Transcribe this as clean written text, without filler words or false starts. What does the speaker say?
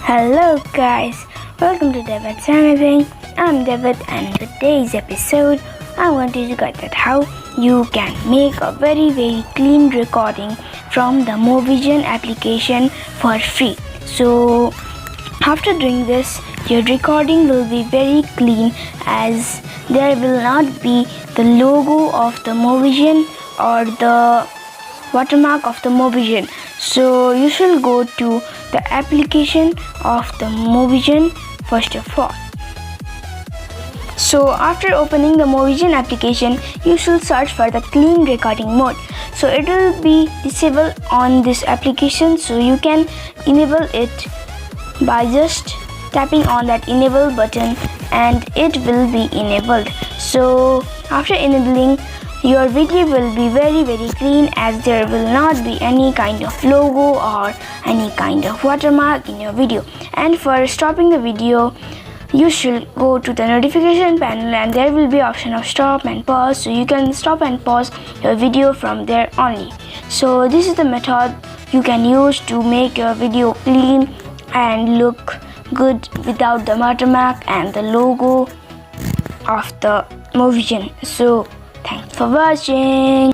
Hello guys, welcome to David's Anything. I'm David and in today's episode I want to look at how you can make a very clean recording from the Mobizen application for free. So after doing this, your recording will be very clean as there will not be the logo of the Mobizen or the watermark of the Mobizen. So you should go to the application of the Mobizen first of all. So after opening the Mobizen application, you should search for the clean recording mode. So it will be disabled on this application, so you can enable it by just tapping on that enable button and it will be enabled. So after enabling, your video will be very clean as there will not be any kind of logo or any kind of watermark in your video. And for stopping the video, you should go to the notification panel and there will be option of stop and pause, so you can stop and pause your video from there only. So this is the method you can use to make your video clean and look good without the watermark and the logo of the Mobizen. So thanks for watching.